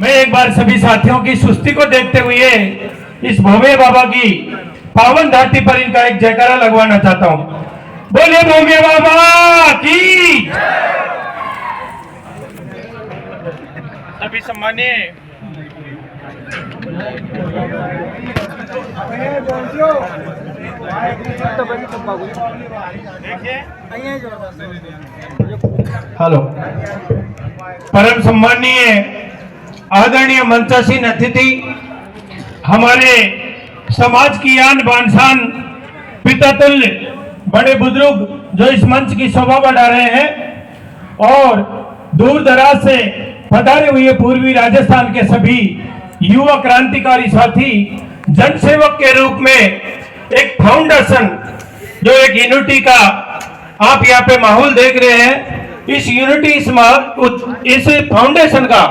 मैं एक बार सभी साथियों की सुस्ती को देखते हुए इस भोमे बाबा की पावन धरती पर इनका एक जयकारा लगवाना चाहता हूं। बोलिए भोमे बाबा की। सभी सम्मानीय हेलो, परम सम्मानीय आदरणीय मंचासीन अतिथि, हमारे समाज की आन बान शान, पिता तुल्य बड़े बुजुर्ग जो इस मंच की शोभा बढ़ा रहे हैं और दूर दराज से पधारे हुए पूर्वी राजस्थान के सभी युवा क्रांतिकारी साथी, जनसेवक के रूप में एक फाउंडेशन जो एक यूनिटी का आप यहाँ पे माहौल देख रहे हैं। इस यूनिटी इस फाउंडेशन का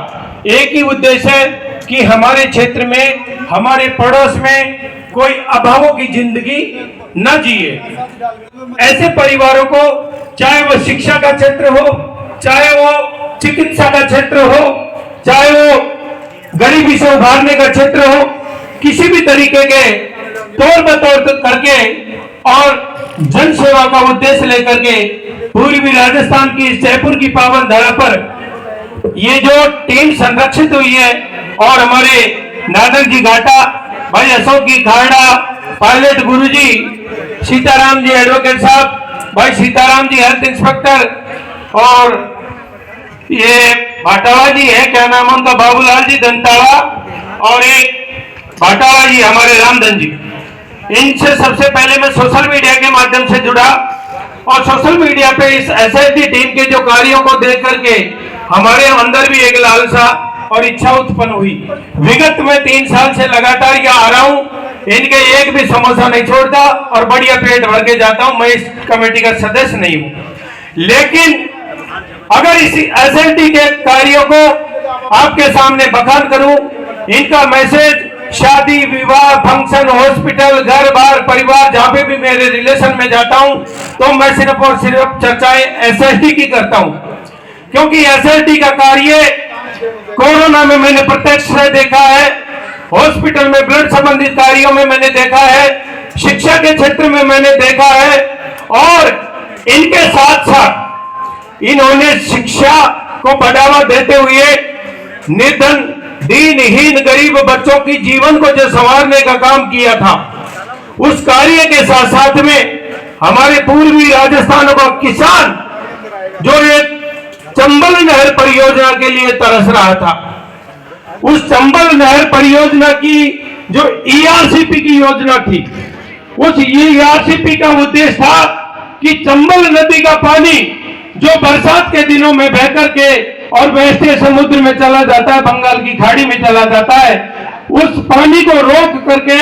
एक ही उद्देश्य है कि हमारे क्षेत्र में, हमारे पड़ोस में कोई अभावों की जिंदगी न जिए। ऐसे परिवारों को, चाहे वो शिक्षा का क्षेत्र हो, चाहे वो चिकित्सा का क्षेत्र हो, चाहे वो गरीबी से उभारने का क्षेत्र हो, किसी भी तरीके के तौर बतौर करके और जन सेवा का उद्देश्य लेकर के पूर्वी राजस्थान की जयपुर की पावन धरा पर ये जो टीम संरक्षित हुई है और हमारे नादर जी घाटा, भाई अशोक जी खाड़ा, पायलट गुरुजी, सीताराम जी एडवोकेट साहब, भाई सीताराम जी हेल्थ इंस्पेक्टर और ये भाटावा जी है, क्या नाम उनका, बाबूलाल जी दंताड़ा, और एक भाटावा जी हमारे रामधन जी। इनसे सबसे पहले मैं सोशल मीडिया के माध्यम से जुड़ा और सोशल मीडिया पे इस एसएसडी टीम के जो कार्यों को देख करके हमारे अंदर भी एक लालसा और इच्छा उत्पन्न हुई। विगत में 3 साल से लगातार यहाँ आ रहा हूँ, इनके एक भी समोसा नहीं छोड़ता और बढ़िया पेट भर के जाता हूँ। मैं इस कमेटी का सदस्य नहीं हूँ, लेकिन अगर इसी एसएसडी के कार्यों को आपके सामने बखान करूं, इनका मैसेज शादी, विवाह, फंक्शन, हॉस्पिटल, घर बार, परिवार, जहां पे भी मेरे रिलेशन में जाता हूं तो मैं सिर्फ और सिर्फ चर्चाएं एसएसडी की करता हूं, क्योंकि एसएसडी का कार्य कोरोना में मैंने प्रत्यक्ष से देखा है, हॉस्पिटल में ब्लड संबंधित कार्यों में मैंने देखा है, शिक्षा के क्षेत्र में मैंने देखा है, और इनके साथ साथ इन्होंने शिक्षा को बढ़ावा देते हुए निर्धन, दीनहीन, गरीब बच्चों की जीवन को जो संवारने का काम किया था, उस कार्य के साथ साथ में हमारे पूर्वी राजस्थान का किसान जो एक चंबल नहर परियोजना के लिए तरस रहा था, उस चंबल नहर परियोजना की जो ईआरसीपी की योजना थी, उस ईआरसीपी का उद्देश्य था कि चंबल नदी का पानी जो बरसात के दिनों में बह करके और वैसे समुद्र में चला जाता है, बंगाल की खाड़ी में चला जाता है, उस पानी को रोक करके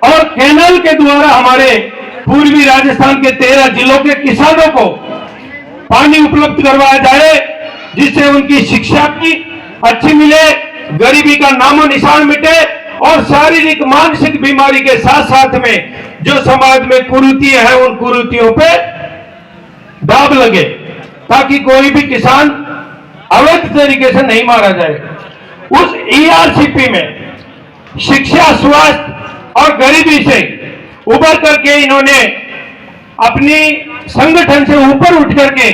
और कैनाल के द्वारा हमारे पूर्वी राजस्थान के 13 जिलों के किसानों को पानी उपलब्ध करवाया जाए, जिससे उनकी शिक्षा की अच्छी मिले, गरीबी का नामो निशान मिटे और शारीरिक मानसिक बीमारी के साथ साथ में जो समाज में कुरीतियां हैं उन कुरीतियों पे दाब लगे, ताकि कोई भी किसान अवैध तरीके से नहीं मारा जाए। उस ईआरसीपी में शिक्षा, स्वास्थ्य और गरीबी से उबर करके इन्होंने अपनी संगठन से ऊपर उठ करके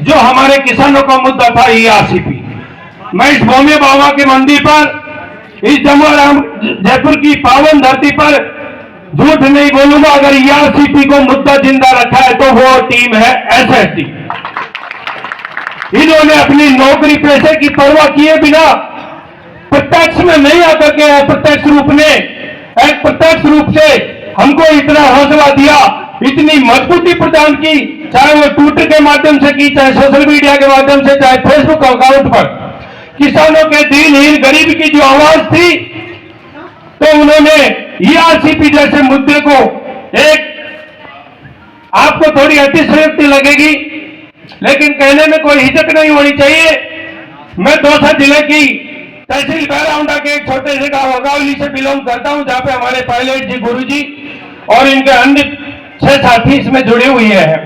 जो हमारे किसानों का मुद्दा था ईआरसीपी, मैं इस भोमे बाबा के मंदिर पर, इस जमुआराम जयपुर की पावन धरती पर झूठ नहीं बोलूंगा, अगर ईआरसीपी को मुद्दा जिंदा रखा है तो वो टीम है एसएसडी। इन्होंने अपनी नौकरी पैसे की परवाह किए बिना प्रत्यक्ष में नहीं आकर के अप्रत्यक्ष रूप में, एक प्रत्यक्ष रूप से हमको इतना हौसला दिया, इतनी मजबूती प्रदान की, चाहे वो ट्विटर के माध्यम से की, चाहे सोशल मीडिया के माध्यम से, चाहे फेसबुक अकाउंट पर किसानों के दीनहीन, गरीब की जो आवाज थी, तो उन्होंने ईआरसीपी जैसे मुद्दे को, एक आपको थोड़ी अतिशयोक्ति लगेगी लेकिन कहने में कोई हिचक नहीं होनी चाहिए, मैं दौसा जिले की तहसील बैराउंडा के एक छोटे से गांव अगावली से बिलोंग करता हूं, जहां पे हमारे पायलट जी, गुरुजी और इनके अन्य 6 साथी इसमें जुड़े हुए हैं।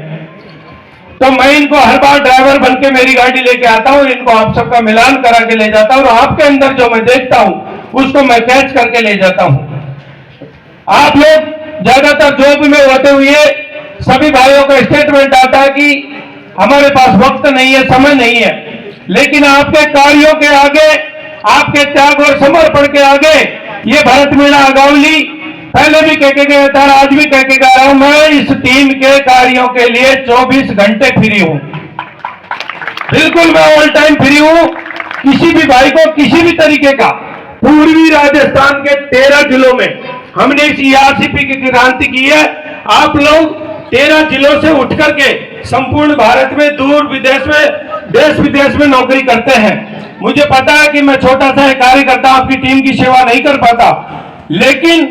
तो मैं इनको हर बार ड्राइवर बन के मेरी गाड़ी लेके आता हूं, इनको आप सबका मिलान करा के ले जाता हूं और आपके अंदर जो मैं देखता हूं उसको मैं कैच करके ले जाता हूं। आप लोग ज्यादातर जॉब में होते हुए सभी भाइयों का स्टेटमेंट आता है कि हमारे पास वक्त नहीं है, समय नहीं है, लेकिन आपके कार्यों के आगे, आपके त्याग और समर्पण के आगे ये भरत मीणा अगावली पहले भी कह के गया था, आज भी कह के गा रहा हूं, मैं इस टीम के कार्यों के लिए 24 घंटे फ्री हूं। बिल्कुल मैं ऑल टाइम फ्री हूं। किसी भी भाई को किसी भी तरीके का, पूर्वी राजस्थान के 13 जिलों में हमने इस ईआरसीपी की क्रांति की है। आप लोग 13 जिलों से उठ करके संपूर्ण भारत में, दूर विदेश में, देश विदेश में नौकरी करते हैं। मुझे पता है कि मैं छोटा सा कार्यकर्ता आपकी टीम की सेवा नहीं कर पाता, लेकिन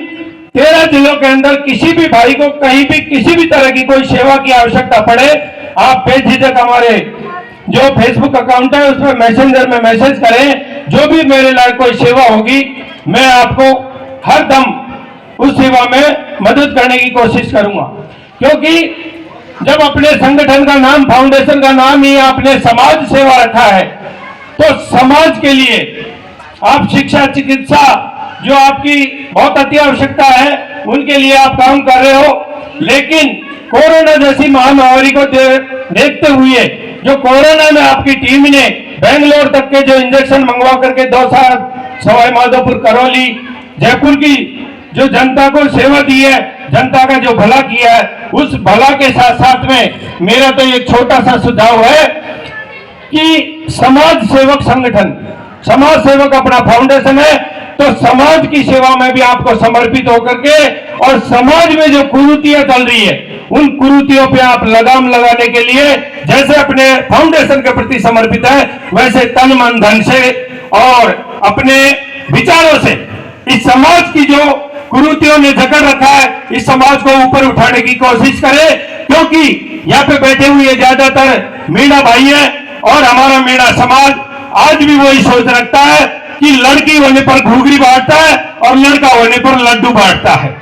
13 जिलों के अंदर किसी भी भाई को कहीं भी किसी भी तरह की कोई सेवा की आवश्यकता पड़े, आप बेझिझक हमारे जो फेसबुक अकाउंट है उसमें मैसेंजर में मैसेज करें। जो भी मेरे लायक कोई सेवा होगी मैं आपको हर दम उस सेवा में मदद करने की कोशिश करूंगा, क्योंकि जब अपने संगठन का नाम, फाउंडेशन का नाम ही आपने समाज सेवा रखा है, तो समाज के लिए आप शिक्षा, चिकित्सा, जो आपकी बहुत अति आवश्यकता है उनके लिए आप काम कर रहे हो। लेकिन कोरोना जैसी महामारी को देखते हुए जो कोरोना में आपकी टीम ने बेंगलोर तक के जो इंजेक्शन मंगवा करके दौसा, सवाई माधोपुर, करौली, जयपुर की जो जनता को सेवा दी है, जनता का जो भला किया है, उस भला के साथ साथ में मेरा तो एक छोटा सा सुझाव है कि समाज सेवक संगठन, समाज सेवक अपना फाउंडेशन है, तो समाज की सेवा में भी आपको समर्पित होकर के, और समाज में जो कुरीतियां चल रही है उन कुरीतियों पे आप लगाम लगाने के लिए जैसे अपने फाउंडेशन के प्रति समर्पित है, वैसे तन मन धन से और अपने विचारों से इस समाज की जो कुरीतियों ने जकड़ रखा है, इस समाज को ऊपर उठाने की कोशिश करें। क्योंकि यहाँ पे बैठे हुए ज्यादातर मीणा भाई है और हमारा मीणा समाज आज भी वही सोच रखता है कि लड़की होने पर घुघरी बांटता है और लड़का होने पर लड्डू बांटता है।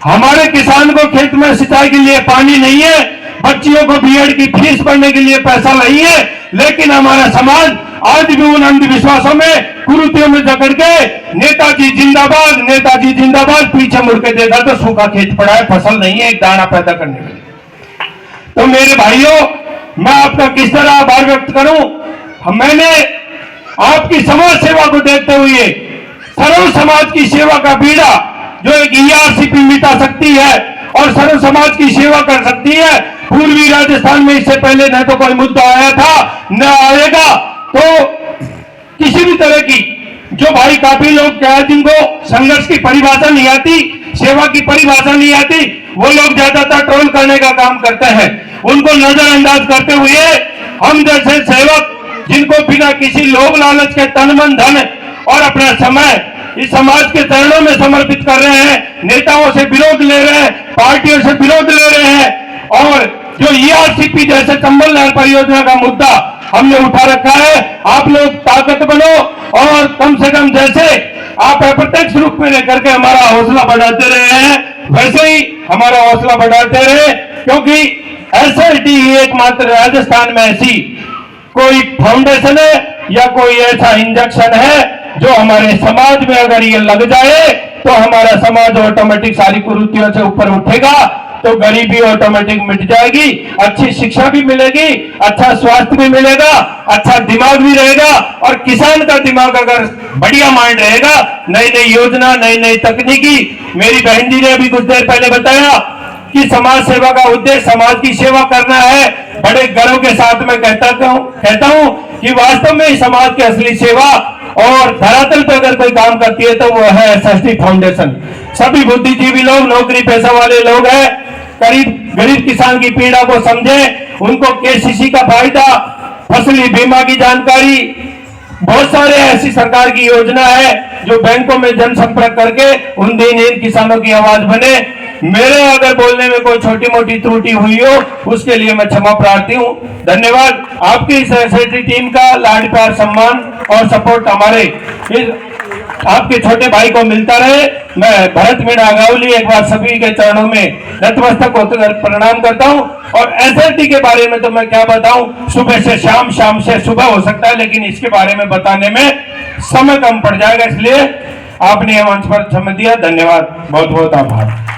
हमारे किसान को खेत में सिंचाई के लिए पानी नहीं है, बच्चियों को बीएड की फीस भरने के लिए पैसा नहीं है, लेकिन हमारा समाज आज भी उन अंधविश्वासों में, कुरीतियों में जकड़ के नेताजी जिंदाबाद, नेताजी जिंदाबाद, पीछे मुड़ के देखा तो सूखा खेत पड़ा है, फसल नहीं है एक दाना पैदा करने के लिए। तो मेरे भाइयों, मैं आपका किस तरह आभार व्यक्त करूं। मैंने आपकी समाज सेवा को देखते हुए सर्व समाज की सेवा का बीड़ा जो एक ईआरसीपी मिटा सकती है और सर्व समाज की सेवा कर सकती है। पूर्वी राजस्थान में इससे पहले न तो कोई मुद्दा आया था न आएगा, तो किसी भी तरह की जो भाई काफी लोग क्या, जिनको संघर्ष की परिभाषा नहीं आती, सेवा की परिभाषा नहीं आती, वो लोग ज्यादातर ट्रोल करने का काम करते हैं। उनको नजरअंदाज करते हुए हम जैसे सेवक जिनको बिना किसी लोभ लालच के तन मन धन और अपना समय इस समाज के चरणों में समर्पित कर रहे हैं, नेताओं से विरोध ले रहे हैं, पार्टियों से विरोध ले रहे हैं, और जो ईआरसीपी जैसे चंबल नहर परियोजना का मुद्दा हमने उठा रखा है, आप लोग ताकत बनो और कम से कम जैसे आप अप्रत्यक्ष रूप में लेकर के हमारा हौसला बढ़ाते रहे हैं, वैसे ही हमारा हौसला बढ़ाते रहे। क्योंकि एसएलटी ही एकमात्र राजस्थान में ऐसी कोई फाउंडेशन है या कोई ऐसा इंजेक्शन है जो हमारे समाज में अगर ये लग जाए तो हमारा समाज ऑटोमेटिक सारी कुरीतियों से ऊपर उठेगा, तो गरीबी ऑटोमेटिक मिट जाएगी, अच्छी शिक्षा भी मिलेगी, अच्छा स्वास्थ्य भी मिलेगा, अच्छा दिमाग भी रहेगा, और किसान का दिमाग अगर बढ़िया माइंड रहेगा, नई नई योजना, नई नई तकनीकी। मेरी बहन जी ने अभी कुछ देर पहले बताया कि समाज सेवा का उद्देश्य समाज की सेवा करना है। बड़े गर्व के साथ मैं कहता हूं कि वास्तव में समाज की असली सेवा और धरातल पर अगर कोई काम करती है तो वो है एसएसटी फाउंडेशन। सभी बुद्धिजीवी लोग, नौकरी पेशा वाले लोग हैं, गरीब किसान की पीड़ा को समझे, उनको केसीसी का फायदा, फसली बीमा की जानकारी, बहुत सारे ऐसी सरकार की योजना है जो बैंकों में जनसंपर्क करके उन दीनहीन किसानों की आवाज बने। मेरे अगर बोलने में कोई छोटी मोटी त्रुटि हुई हो उसके लिए मैं क्षमा प्रार्थी हूं। धन्यवाद। आपकी इस एसएसटी टीम का लाड प्यार सम्मान और सपोर्ट हमारे इस आपके छोटे भाई को मिलता रहे। मैं भरत मीणा गावली एक बार सभी के चरणों में नतमस्तक होकर प्रणाम करता हूं। और एसएलटी के बारे में तो मैं क्या बताऊं, सुबह से शाम, शाम से सुबह हो सकता है, लेकिन इसके बारे में बताने में समय कम पड़ जाएगा, इसलिए आपने यह मंच पर समय दिया। धन्यवाद, बहुत बहुत आभार।